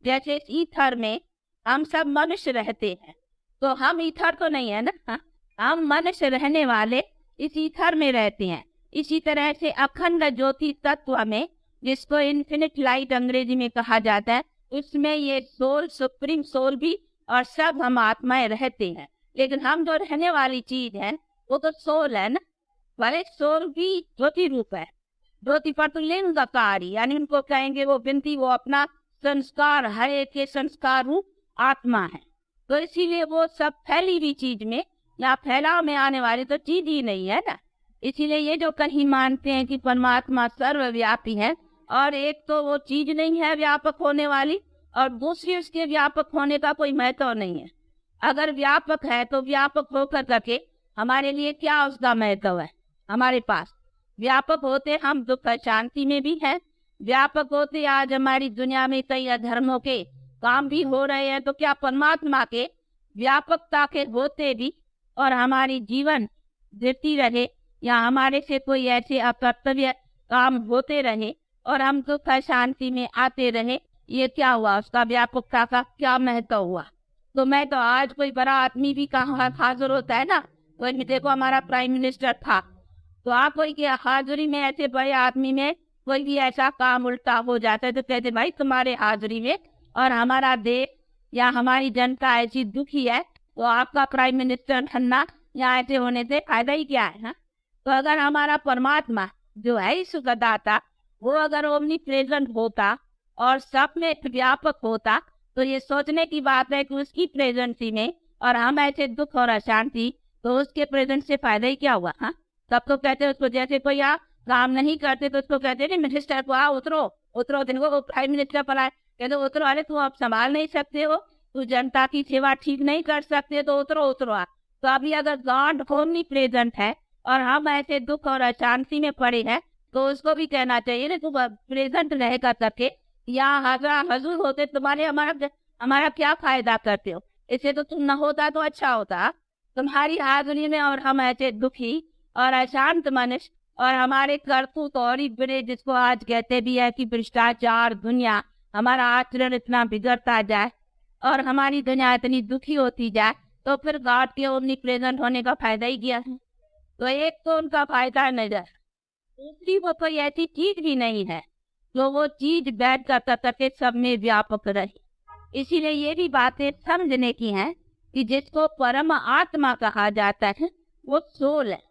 जैसे इस ईथर में हम सब मनुष्य रहते हैं, तो हम ईथर तो नहीं है ना, हाँ? हम मनुष्य रहने वाले इस ईथर में रहते हैं। इसी तरह से अखंड ज्योति तत्व में, जिसको इन्फिनिट लाइट अंग्रेजी में कहा जाता है, उसमें ये सोल, सुप्रीम सोल भी और सब हम आत्माएं रहते हैं। लेकिन हम जो रहने वाली चीज है वो तो सोल है ना, भले सोल भी ज्योति रूप है। ज्योति पर तो लिंगकारी, यानी उनको कहेंगे वो बिनती, वो अपना संस्कार, हर एक के संस्कार रूप आत्मा है। तो इसीलिए वो सब फैली हुई चीज में या फैलाव में आने वाली तो चीज ही नहीं है ना। इसीलिए ये जो कहीं मानते हैं कि परमात्मा सर्वव्यापी है, और एक तो वो चीज नहीं है व्यापक होने वाली, और दूसरी उसके व्यापक होने का कोई महत्व नहीं है। अगर व्यापक है तो व्यापक होकर करके हमारे लिए क्या उसका महत्व है? हमारे पास व्यापक होते हम दुख शांति में भी है, व्यापक होते आज हमारी दुनिया में कई अधर्मों के काम भी हो रहे हैं, तो क्या परमात्मा के व्यापकता के होते भी और हमारी जीवन जीती रहे, या हमारे से कोई ऐसे अकर्तव्य काम होते रहे और हम दुख शांति में आते रहे, ये क्या हुआ? उसका व्यापकता का क्या महत्व हुआ? तो मैं तो आज कोई बड़ा आदमी भी कहाँ हाजिर होता है ना, कोई देखो हमारा प्राइम मिनिस्टर था, तो आप कोई की हाजिरी में ऐसे बड़े आदमी में कोई भी ऐसा काम उल्टा हो जाता है तो कहते भाई तुम्हारे हाजिरी में और हमारा देश या हमारी जनता ऐसी दुखी है, तो आपका प्राइम मिनिस्टर ठन्ना या ऐसे होने से फायदा ही क्या है? तो अगर हमारा परमात्मा जो है सुखदाता, वो अगर ओमनी प्रेजेंट होता और सब में व्यापक होता, तो ये सोचने की बात है कि उसकी प्रेजेंसी में और हम ऐसे दुख और अशांति, तो उसके प्रेजेंट से फायदा ही क्या हुआ? हाँ, सब तो कहते हैं उसको, जैसे कोई काम नहीं करते तो उसको कहते हैं मिनिस्टर को उतरो उतरो, दिन को प्राइम मिनिस्टर पर आए, कहते उतरो, अरे तू आप संभाल नहीं सकते हो, तू जनता की सेवा ठीक नहीं कर सकते, तो उतरो उतरो आप। तो अभी अगर गॉड ओमनी प्रेजेंट है और हम ऐसे दुख और अशांति में पड़े हैं, तो उसको भी कहना चाहिए ना तू प्रेजेंट रहेगा करके, या हजूर होते तुम्हारे हमारा क्या फायदा करते हो? इससे तो तुम न होता तो अच्छा होता तुम्हारी हाजिरी में, और हम ऐसे दुखी और अशांत मनुष्य और हमारे करतूत और ही बड़े, जिसको आज कहते भी है कि भ्रष्टाचार दुनिया, हमारा आचरण इतना बिगड़ता जाए और हमारी दुनिया इतनी दुखी होती जाए, तो फिर गॉड के ओमनी प्रेजेंट होने का फायदा ही क्या है? तो एक तो उनका फायदा नजर, दूसरी वो कोई ऐसी चीज भी नहीं है जो वो चीज बैठ कर करके सब में व्यापक रही। इसीलिए ये भी बातें समझने की हैं कि जिसको परम आत्मा कहा जाता है वो सोल है,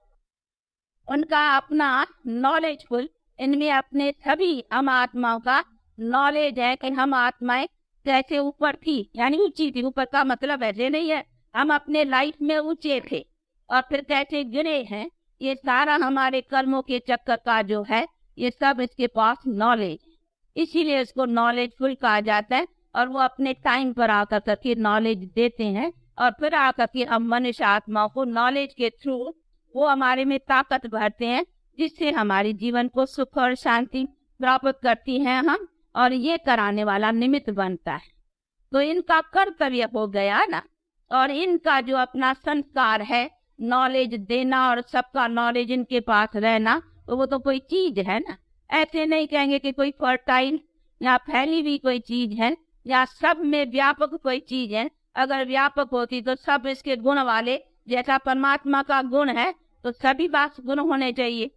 उनका अपना नॉलेजफुल, इनमें अपने सभी हम आत्माओं का नॉलेज है कि हम आत्माएं कैसे ऊपर थी, यानी ऊंची थी। ऊपर का मतलब ऐसे नहीं है हम अपने लाइफ में ऊंचे थे और फिर कैसे गिरे हैं, ये सारा हमारे कर्मों के चक्कर का जो है, ये सब इसके पास नॉलेज, इसीलिए इसको नॉलेजफुल कहा जाता है। और वो अपने टाइम पर आकर करके नॉलेज देते हैं, और फिर आकर के हम मनुष्य आत्माओं को नॉलेज के थ्रू वो हमारे में ताकत भरते हैं, जिससे हमारे जीवन को सुख और शांति प्राप्त करती हैं हम, और ये कराने वाला निमित्त बनता है। तो इनका कर्तव्य हो गया ना, और इनका जो अपना संस्कार है नॉलेज देना और सबका नॉलेज इनके पास रहना, तो वो तो कोई चीज है ना। ऐसे नहीं कहेंगे कि कोई फर्टाइल या फैली हुई कोई चीज है या सब में व्यापक कोई चीज है। अगर व्यापक होती तो सब इसके गुण वाले, जैसा परमात्मा का गुण है तो सभी बात गुण होने चाहिए।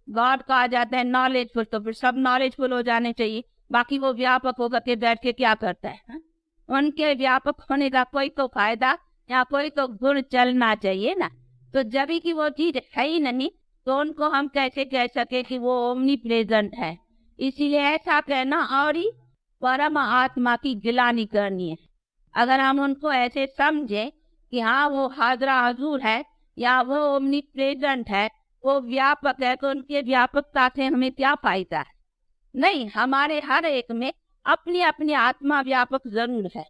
गॉड कहा जाता है नॉलेजफुल, तो फिर सब नॉलेजफुल हो जाने चाहिए। बाकी वो व्यापक होकर के बैठ के क्या करता है? उनके व्यापक होने का कोई तो फायदा या कोई तो गुण चलना चाहिए ना। तो जब की वो चीज है ही नहीं, तो उनको हम कैसे कह सके कि वो ओमनी प्रेजेंट है? इसीलिए ऐसा कहना और ही परम आत्मा की गिलानी करनी है। अगर हम उनको ऐसे समझे कि हाँ वो हाजरा हजूर है या वो ओमनी प्रेजेंट है, वो व्यापक है, तो उनके व्यापकता से हमें क्या फायदा है? नहीं, हमारे हर एक में अपनी अपनी आत्मा व्यापक जरूर है,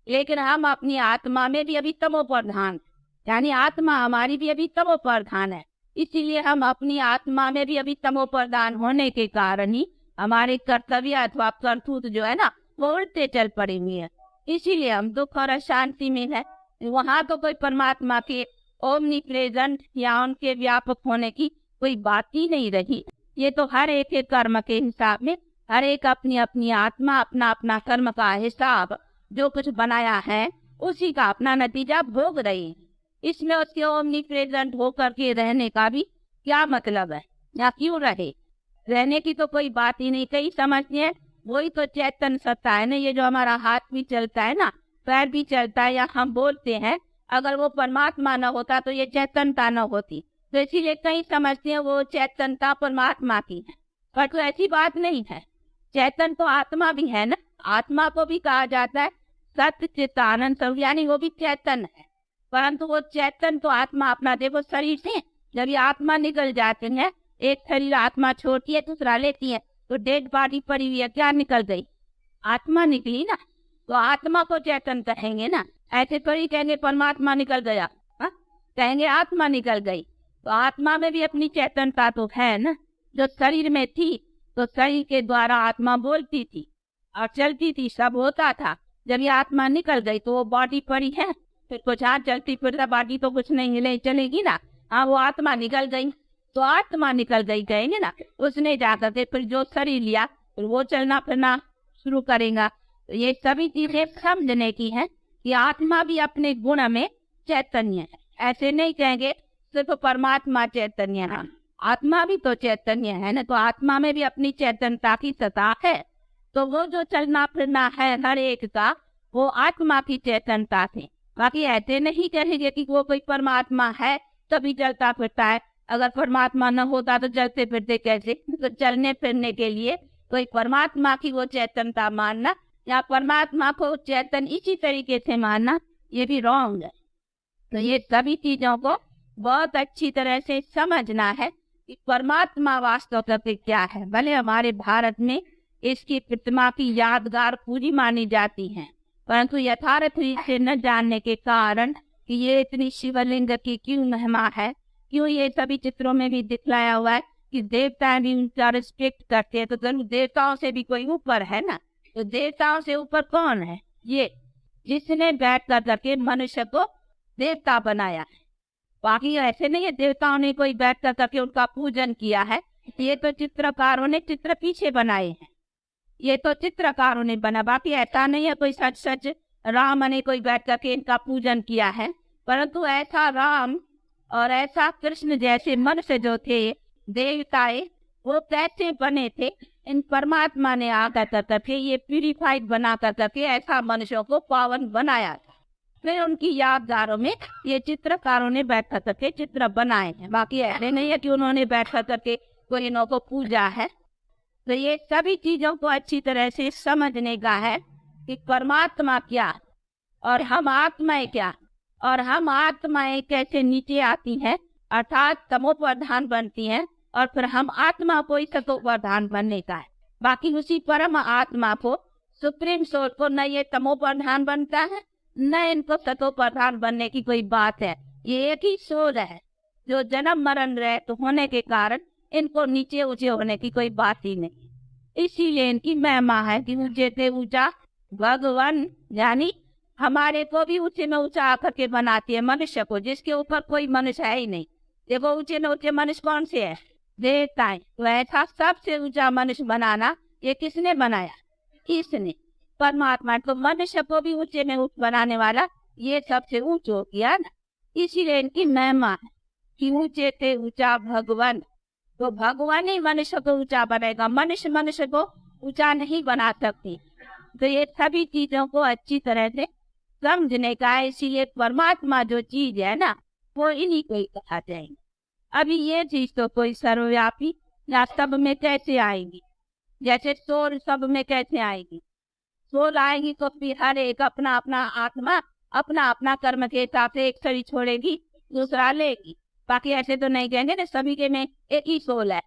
लेकिन हम अपनी आत्मा में भी अभी तमो प्रधान, यानी आत्मा हमारी भी अभी तमो प्रधान है। इसीलिए हम अपनी आत्मा में भी अभी तमो प्रधान होने के कारण ही हमारे कर्तव्य अथवा करतूत जो है ना, वो उल्टे चल पड़े हुए हैं। इसीलिए हम दुख और अशांति में है। वहां तो कोई परमात्मा के ओमनी प्रेजेंट या उनके व्यापक होने की कोई बात ही नहीं रही। ये तो हर एक के कर्म के हिसाब में हर एक अपनी अपनी आत्मा अपना अपना कर्म का हिसाब जो कुछ बनाया है उसी का अपना नतीजा भोग रही है। इसमें उसके ओमनी प्रेजेंट होकर के रहने का भी क्या मतलब है, या क्यों रहे? रहने की तो कोई बात ही नहीं। कई समझते हैं वही तो चैतन्य सत्ता है ना, ये जो हमारा हाथ भी चलता है ना, पैर भी चलता है या हम बोलते हैं, अगर वो परमात्मा न होता तो ये चैतन्यता न होती। तो इसीलिए कई समझते हैं वो चैतन्यता परमात्मा की है, पर तो ऐसी बात नहीं है। चैतन्य तो आत्मा भी है ना, आत्मा को भी कहा जाता है सत्य चित्त आनंद सब, यानी वो भी चैतन्य है। परंतु वो चैतन्य तो आत्मा अपना देखो शरीर से जब ये आत्मा निकल जाते हैं, एक शरीर आत्मा छोड़ती है दूसरा लेती है, तो डेड बॉडी पड़ी हुई है, क्या निकल गई? आत्मा निकली ना। तो आत्मा को चैतन्य कहेंगे ना, ऐसे थोड़ी कहेंगे परमात्मा निकल गया, कहेंगे आत्मा निकल गई। तो आत्मा में भी अपनी चैतन्यता तो है ना, जो शरीर में थी तो शरीर के द्वारा आत्मा बोलती थी और चलती थी, सब होता था। जब ये आत्मा निकल गई तो वो बॉडी पड़ी है, फिर कुछ हाथ चलती फिर बॉडी तो कुछ नहीं हिले चलेगी ना। हाँ, वो आत्मा निकल गई तो आत्मा निकल गई कहेंगे ना, उसने जाकर के फिर जो शरीर लिया फिर वो चलना फिरना शुरू करेगा। तो ये सभी चीजें समझने की है कि आत्मा भी अपने गुण में चैतन्य है। ऐसे नहीं कहेंगे सिर्फ परमात्मा चैतन्य है, आत्मा भी तो चैतन्य है ना। तो आत्मा में भी अपनी चैतन्यता की सत्ता है। तो वो जो चलना फिरना है हर एक का, वो आत्मा की चैतन्यता से। बाकी ऐसे नहीं कहेंगे कि वो कोई परमात्मा है तभी चलता फिरता है, अगर परमात्मा न होता तो चलते फिरते कैसे? तो चलने फिरने के लिए कोई परमात्मा की वो चैतन्यता मानना या परमात्मा को चैतन्य इसी तरीके से मानना, ये भी रॉन्ग है। तो ये सभी चीजों को बहुत अच्छी तरह से समझना है कि परमात्मा वास्तव में क्या है। भले हमारे भारत में इसकी प्रतिमा की यादगार पूरी मानी जाती है, परंतु यथार्थ रूप से न जानने के कारण कि ये इतनी शिवलिंग की क्यों महिमा है, क्यों ये सभी चित्रों में भी दिखलाया हुआ है कि देवताएं भी उनका रिस्पेक्ट करते हैं, तो जरूर देवताओं से भी कोई ऊपर है ना। तो देवताओं से ऊपर कौन है? ये जिसने बैठ कर करके मनुष्य को देवता बनाया है। बाकी ऐसे नहीं है देवताओं ने कोई बैठ कर करके उनका पूजन किया है, ये तो चित्रकारों ने चित्र पीछे बनाए हैं, ये तो चित्रकारों ने बना। बाकी ऐसा नहीं है कोई सच सच राम ने कोई बैठ करके इनका पूजन किया है। परंतु ऐसा राम और ऐसा कृष्ण जैसे मनुष्य जो थे देवताएं, वो कैसे बने थे? इन परमात्मा ने आकर करके ये प्यूरिफाइड बना करके ऐसा मनुष्यों को पावन बनाया था। फिर उनकी यादगारों में ये चित्रकारों ने बैठ करके चित्र बनाए हैं। बाकी ऐसे नहीं है कि उन्होंने बैठ करके कोई इनको पूजा है। तो ये सभी चीजों को अच्छी तरह से समझने का है कि परमात्मा क्या और हम आत्माएं क्या, और हम आत्माएं कैसे नीचे आती हैं, अर्थात तमो प्रधान बनती हैं, और फिर हम आत्मा को ही सतो प्रधान बनने का है। बाकी उसी परम आत्मा को, सुप्रीम सोल को न ये तमो प्रधान बनता है न इनको सतो प्रधान बनने की कोई बात है। ये एक ही सोल है जो जन्म मरण रहित होने के कारण इनको नीचे ऊंचे होने की कोई बात ही नहीं। इसीलिए इनकी महिमा है कि ऊंचे से ऊंचा भगवान, यानी हमारे को भी ऊंचे में ऊंचा आकर के बनाती है मनुष्य को, जिसके ऊपर कोई मनुष्य है ही नहीं। देखो ऊंचे में ऊंचे मनुष्य कौन से है? देवताएं। तो ऐसा सबसे ऊंचा मनुष्य बनाना ये किसने बनाया? इसने, परमात्मा। तो मनुष्य को भी ऊंचे में ऊंच बनाने वाला ये सबसे ऊंचा हो गया ना। इसीलिए इनकी महिमा है कि ऊंचे से ऊंचा भगवान। तो भगवान ही मनुष्य को ऊंचा बनाएगा, मनुष्य मनुष्य को ऊंचा नहीं बना सकती। तो ये सभी चीजों को अच्छी तरह से समझने का है। इसीलिए परमात्मा जो चीज है ना, वो इन्हीं को ही कहा जाएंगे। अभी ये चीज तो कोई सर्वव्यापी या सब में कैसे आएगी? जैसे सोल सब में कैसे आएगी? सोल आएगी तो फिर हर एक अपना अपना आत्मा अपना अपना कर्म के हिसाब से एक शरीर छोड़ेगी दूसरा लेगी। बाकी ऐसे तो नहीं कहेंगे ना सभी के में एक ही सोल है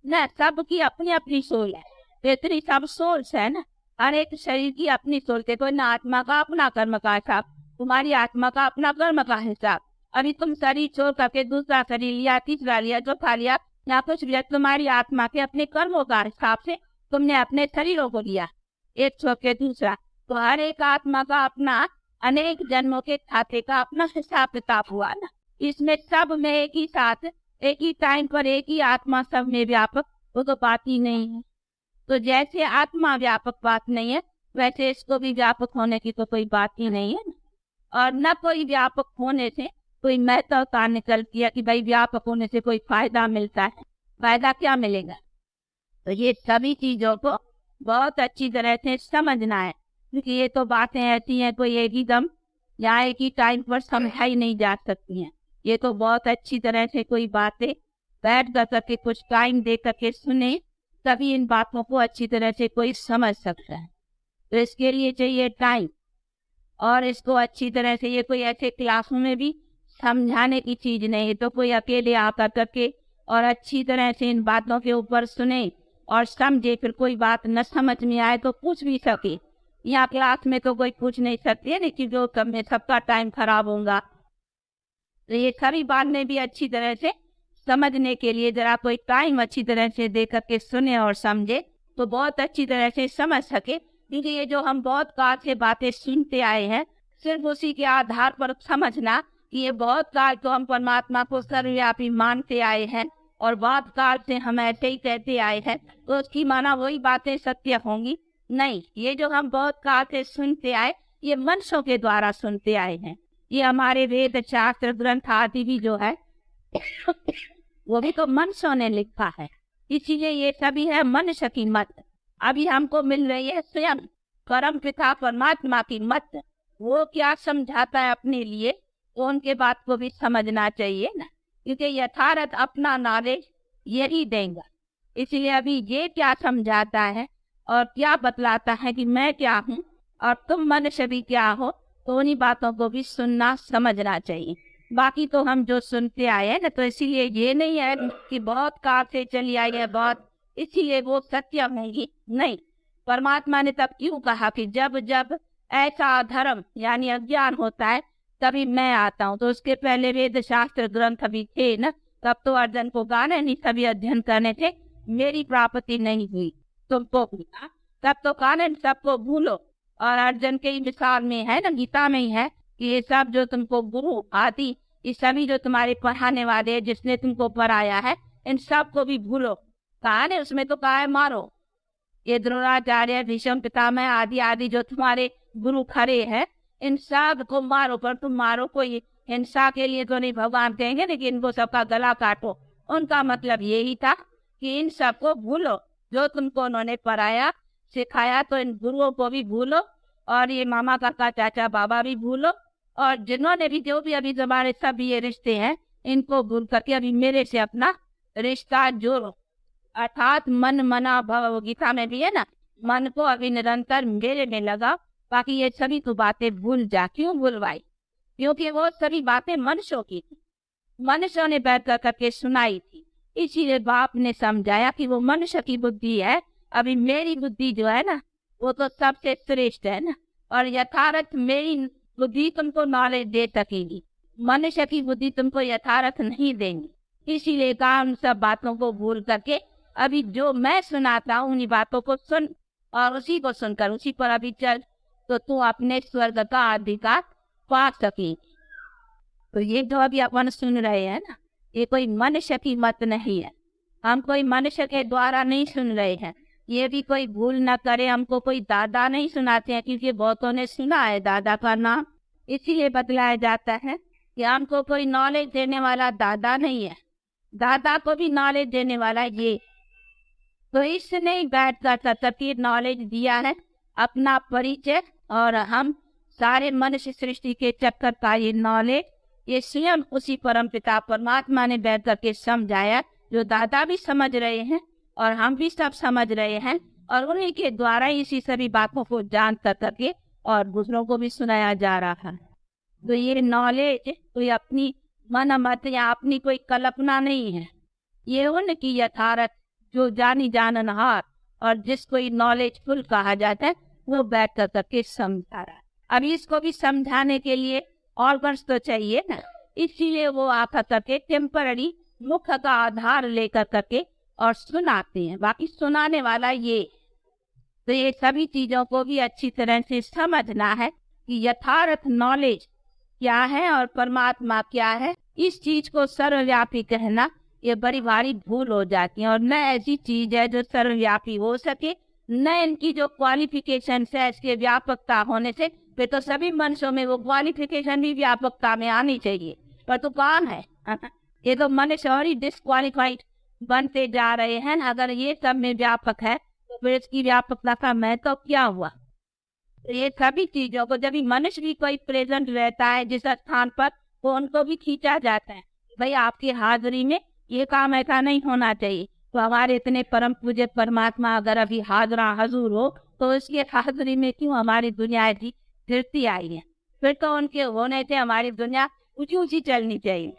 ना, सबकी अपनी अपनी सोल है। तो इतनी सब सोल्स है ना, हर एक शरीर की अपनी सोल है। कोई ना आत्मा का अपना कर्म का हिसाब, तुम्हारी आत्मा का अपना कर्म का हिसाब। अभी तुम शरीर छोड़ करके दूसरा शरीर लिया, तीसरा लिया, चौथा लिया, या कुछ भी, तुम्हारी आत्मा के अपने कर्मों का हिसाब से तुमने अपने शरीरों को लिया, एक छोड़ के दूसरा। तो हर एक आत्मा का अपना अनेक जन्मों के खाते का अपना हिसाब किताब हुआ ना। इसमें सब में एक ही साथ एक ही टाइम पर एक ही आत्मा सब में व्यापक वो तो बात ही नहीं है। तो जैसे आत्मा व्यापक बात नहीं है, वैसे इसको भी व्यापक होने की तो कोई बात ही नहीं है। और न कोई व्यापक होने से कोई महत्वता निकल किया कि भाई व्यापक होने से कोई फायदा मिलता है। फायदा क्या मिलेगा? तो ये सभी चीजों को बहुत अच्छी तरह से समझना है, क्योंकि ये तो बातें ऐसी हैं कोई एक ही दम या एक ही टाइम पर समझाई नहीं जा सकती हैं। ये तो बहुत अच्छी तरह से कोई बातें बैठ कर करके कुछ टाइम दे करके सुने, तभी इन बातों को अच्छी तरह से कोई समझ सकता है। तो इसके लिए चाहिए टाइम, और इसको अच्छी तरह से ये कोई ऐसे क्लासों में भी समझाने की चीज नहीं है। तो कोई अकेले आकर करके और अच्छी तरह से इन बातों के ऊपर सुने और समझे, फिर कोई बात न समझ में आए तो पूछ भी सके। यहाँ क्लास में तो कोई पूछ नहीं सकती है, लेकिन जो कब में सबका टाइम खराब होगा। तो ये सभी बातें भी अच्छी तरह से समझने के लिए जरा कोई टाइम अच्छी तरह से दे करके सुने और समझे, तो बहुत अच्छी तरह से समझ सके। क्योंकि ये जो हम बहुत काल से बातें सुनते आए हैं, सिर्फ उसी के आधार पर समझना कि ये बहुत काल तो हम परमात्मा को सर्वव्यापी मानते आए हैं और बहुत काल से हम ऐसे ही कहते आए हैं, तो उसकी माना वही बातें सत्य होंगी? नहीं। ये जो हम बहुत काल से सुनते आए, ये मनुष्यों के द्वारा सुनते आए हैं। ये हमारे वेद शास्त्र ग्रंथ आदि भी जो है वो भी तो मनुष्यों ने लिखा है, इसीलिए ये सभी है मनुष्य की मत। अभी हमको मिल रही है स्वयं परम पिता परमात्मा की मत। वो क्या समझाता है अपने लिए, तो उनके बात को भी समझना चाहिए ना, क्योंकि यथार्थ अपना नॉलेज यही देगा। इसलिए अभी ये क्या समझाता है और क्या बतलाता है कि मैं क्या हूँ और तुम मनुष्य भी क्या हो, तो उन्हीं बातों को भी सुनना समझना चाहिए। बाकी तो हम जो सुनते आए हैं ना, तो इसीलिए ये नहीं है कि बहुत काल से चली आई है बहुत, इसीलिए वो सत्य होंगी। नहीं, परमात्मा ने तब क्यों कहा कि जब जब ऐसा धर्म यानी अज्ञान होता है तभी मैं आता हूँ। तो उसके पहले वेद शास्त्र ग्रंथ भी थे ना, तब तो अर्जुन को गाने नहीं सभी अध्ययन करने थे, मेरी प्राप्ति नहीं हुई तुमको भूला, तब तो कानन सबको भूलो। और अर्जुन के ही मिसाल में है ना, गीता में ही है कि ये सब जो तुमको गुरु आदि ये सभी जो तुम्हारे पढ़ाने वाले जिसने तुमको पढ़ाया है, इन सब को भी भूलो। कहा ने उसमें तो कहा है मारो। ये द्रोणाचार्य भीष्म पितामह आदि आदि जो तुम्हारे गुरु खड़े हैं, इन सब को मारो। पर तुम मारो कोई हिंसा के लिए तो नहीं भगवान कहेंगे, लेकिन इनको सबका गला काटो। उनका मतलब यही था कि इन सबको भूलो, जो तुमको उन्होंने पढ़ाया सिखाया, तो इन गुरुओं को भी भूलो और ये मामा काका चाचा बाबा भी भूलो, और जिन्होंने भी जो भी अभी तुम्हारे सब ये रिश्ते हैं इनको भूल करके अभी मेरे से अपना रिश्ता जोड़ो। अर्थात मन मना भव, गीता में भी है ना, मन को अभी निरंतर मेरे में लगा, बाकी ये सभी तो बातें भूल जा। क्यों भूलवाई? क्योंकि वो सभी बातें मनुष्यों की थी, मनुष्यों ने बैठ कर करके सुनाई थी। इसीलिए बाप ने समझाया कि वो मनुष्य की बुद्धि है, अभी मेरी बुद्धि जो है ना वो तो सबसे श्रेष्ठ है ना, और यथार्थ मेरी बुद्धि तुमको नॉलेज दे सकेगी, मनुष्य की बुद्धि तुमको यथार्थ नहीं देंगी। इसीलिए कहा उन सब बातों को भूल करके अभी जो मैं सुनाता हूँ उन्हीं बातों को सुन और उसी को सुनकर उसी पर अभी चल, तो तू अपने स्वर्ग का अधिकार पा सकेगी। तो ये जो अभी अपन सुन रहे हैं ना, ये कोई मनुष्य की मत नहीं है, हम कोई मनुष्य के द्वारा नहीं सुन रहे हैं। ये भी कोई भूल न करे, हमको कोई दादा नहीं सुनाते हैं, क्योंकि बहुतों ने सुना है दादा का नाम, इसीलिए बतलाया जाता है कि हमको कोई नॉलेज देने वाला दादा नहीं है, दादा को भी नॉलेज देने वाला ये। तो इसने बैठ कर सबकी नॉलेज दिया है, अपना परिचय, और हम सारे मनुष्य सृष्टि के चक्कर का ये नॉलेज ये स्वयं उसी परम पिता परमात्मा ने बैठ करके समझाया, जो दादा भी समझ रहे हैं और हम भी सब समझ रहे हैं, और उन्हीं के द्वारा इसी सभी बातों को जान कर करके और दूसरों को भी सुनाया जा रहा है। तो ये नॉलेज कोई अपनी मन मत या अपनी कोई कल्पना नहीं है, ये उनकी यथार्थ जो जानी जाननहार और जिसको नॉलेज फुल कहा जाता है वो बैठ कर करके समझा रहा है। अभी इसको भी समझाने के लिए ऑर्गन्स तो चाहिए ना, इसीलिए वो आकर करके टेम्पररी मुख का आधार लेकर करके और सुनाते हैं, बाकी सुनाने वाला ये। तो ये सभी चीजों को भी अच्छी तरह से समझना है कि यथार्थ नॉलेज क्या है और परमात्मा क्या है। इस चीज को सर्वव्यापी कहना ये बड़ी भारी भूल हो जाती है। और न ऐसी चीज है जो सर्वव्यापी हो सके, न इनकी जो क्वालिफिकेशन है इसके व्यापकता होने से, फिर तो सभी मनुष्यों में वो क्वालिफिकेशन भी व्यापकता में आनी चाहिए, पर तो कौन है? ये तो मनुष्य और ही डिस्क्वालिफाइड बनते जा रहे हैं। अगर ये सब में व्यापक है तो फिर इसकी व्यापकता का महत्व क्या हुआ? तो ये सभी चीजों को जब भी मनुष्य भी कोई प्रेजेंट रहता है जिस स्थान पर, तो उनको भी खींचा जाता है, भाई आपकी हाजिरी में ये काम ऐसा नहीं होना चाहिए। तो हमारे इतने परम पूज्य परमात्मा अगर अभी हाजरा हजूर हो, तो इसकी हाजिरी में क्यों हमारी दुनिया ऐसी गिरती आई है? फिर तो उनके होने से हमारी दुनिया ऊंची ऊंची चलनी चाहिए,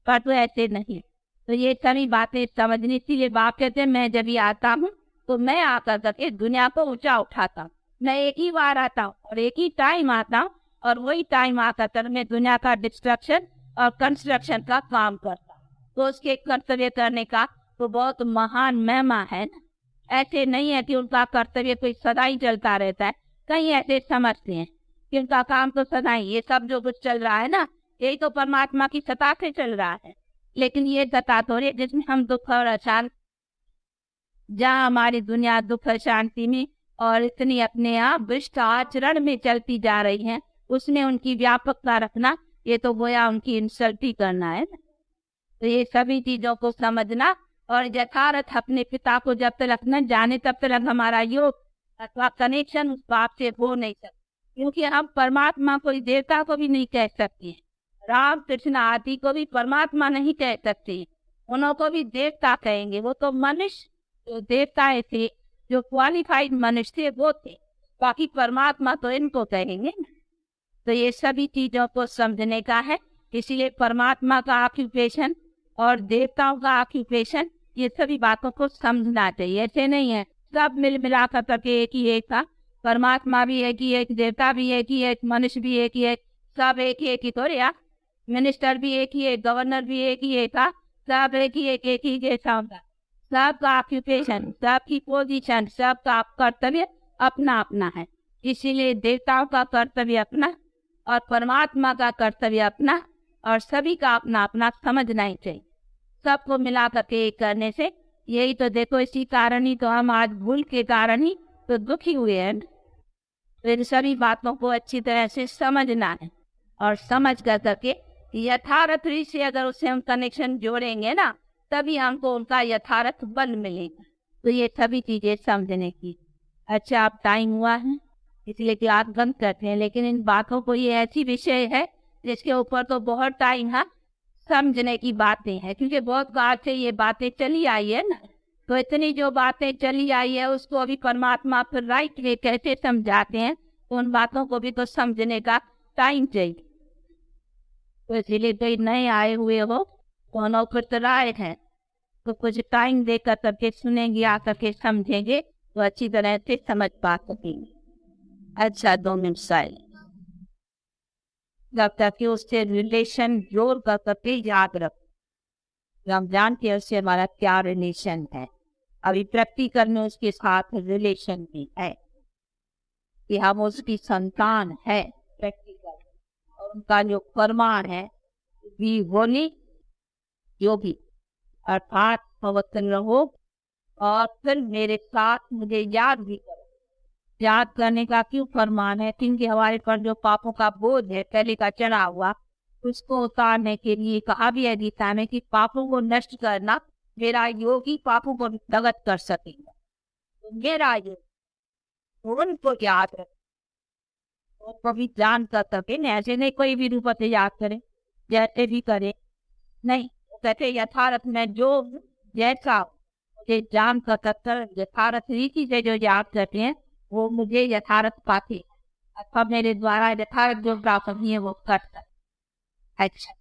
पर तो ऐसे नहीं। तो ये सभी बातें समझनी थी। ये बाप कहते हैं मैं जब भी आता हूँ तो मैं आकर करके दुनिया को ऊंचा उठाता हूँ। मैं एक ही बार आता हूँ और एक ही टाइम आता हूँ, और वही टाइम आकर कर मैं दुनिया का डिस्ट्रक्शन और कंस्ट्रक्शन का काम करता हूँ। तो उसके कर्तव्य करने का तो बहुत महान महिमा है ना। ऐसे नहीं है कि उनका कर्तव्य कोई सदा ही चलता रहता है। कहीं ऐसे समझते हैं कि उनका काम तो सदा ही, ये सब जो कुछ चल रहा है ना, यही तो परमात्मा की सत्ता से चल रहा है। लेकिन ये सत्ता थोड़ी जिसमें हम दुख और अशांति, जहाँ हमारी दुनिया दुख शांति में और इतनी अपने आप दुष्ट आचरण में चलती जा रही है, उसमें उनकी व्यापकता रखना, ये तो गोया उनकी इंसल्ट ही करना है ना। तो ये सभी चीजों को समझना और यथार्थ अपने पिता को जब तक न जाने तब तक हमारा योग अथवा कनेक्शन उस बाप से हो नहीं सकता। क्योंकि हम परमात्मा को देवता को भी नहीं कह सकते हैं, राम कृष्ण आदि को भी परमात्मा नहीं कह सकते, उनको भी देवता कहेंगे। वो तो मनुष्य जो देवताएं थे, जो क्वालिफाइड मनुष्य थे वो थे, बाकी परमात्मा तो इनको कहेंगे। तो ये सभी चीजों को समझने का है। इसीलिए परमात्मा का ऑक्यूपेशन और देवताओं का ऑक्यूपेशन, ये सभी बातों को समझना चाहिए। ऐसे नहीं है सब मिल मिला कर करके एक ही एक था, परमात्मा भी एक ही एक, देवता भी एक ही एक, मनुष्य भी एक ही एक, सब एक ही थोड़े यार। मिनिस्टर भी एक ही एक, गवर्नर भी एक ही एक था, सब एक ही जैसा होता। सबका ऑक्यूपेशन, सबकी पोजीशन, सबका कर्तव्य अपना अपना है। इसीलिए देवताओं का कर्तव्य अपना और परमात्मा का कर्तव्य अपना, और सभी का अपना अपना समझना ही चाहिए। सबको मिला करके करने से, यही तो देखो इसी कारण ही तो हम आज भूल के कारण ही तो दुखी हुए हैं। तो इन सभी बातों को अच्छी तरह से समझना है, और समझ कर करके यथार्थ से अगर उससे हम कनेक्शन जोड़ेंगे ना, तभी हमको उनका यथार्थ बल मिलेगा। तो ये सभी चीजें समझने की। अच्छा, अब टाइम हुआ है इसलिए कि आप बंद करते हैं, लेकिन इन बातों को, ये ऐसी विषय है जिसके ऊपर तो बहुत टाइम है, समझने की बातें हैं। क्योंकि बहुत काल से ये बातें चली आई है ना, तो इतनी जो बातें चली आई है उसको अभी परमात्मा फिर राइट वे कैसे समझाते हैं, तो उन बातों को भी तो समझने का टाइम चाहिए। तो इसीलिए कोई नए आए हुए हो तो नौकराए हैं, तो कुछ टाइम देकर करके सुनेंगे, आकर के समझेंगे, तो अच्छी तरह से समझ पा सकेंगे। अच्छा, 2 मिनट साइलेंस, जब तक कि उससे रिलेशन जोड़ कर करके याद रखो। हम जानते हैं उससे हमारा क्या रिलेशन है। अभी प्रैक्टिकल में उसके साथ रिलेशन भी है कि हम उसकी संतान है प्रैक्टिकल, और उनका जो फरमान है भी होली योगी, अर्थात पवित्र रहो और फिर मेरे साथ मुझे याद भी करो। याद करने का क्यों फरमान है? क्योंकि हमारे पर जो पापों का बोझ है पहले का चढ़ा हुआ, उसको उतारने के लिए कहा भी है गीता में कि पापों को नष्ट करना, मेरा योगी पापों को दगत कर सकेगा। तो मेरा योग उनको याद रखे, और कभी जान कर सके, ऐसे नहीं कोई भी रूप से याद करे, जैसे भी करे नहीं। कहते यथार्थ में जो जैसा मुझे जान कर सककर यथार्थ रीति से जो याद करते हैं, वो मुझे यथार्थ पाते, अथवा मेरे द्वारा यथार्थ जो प्राप्त है वो करता। अच्छा।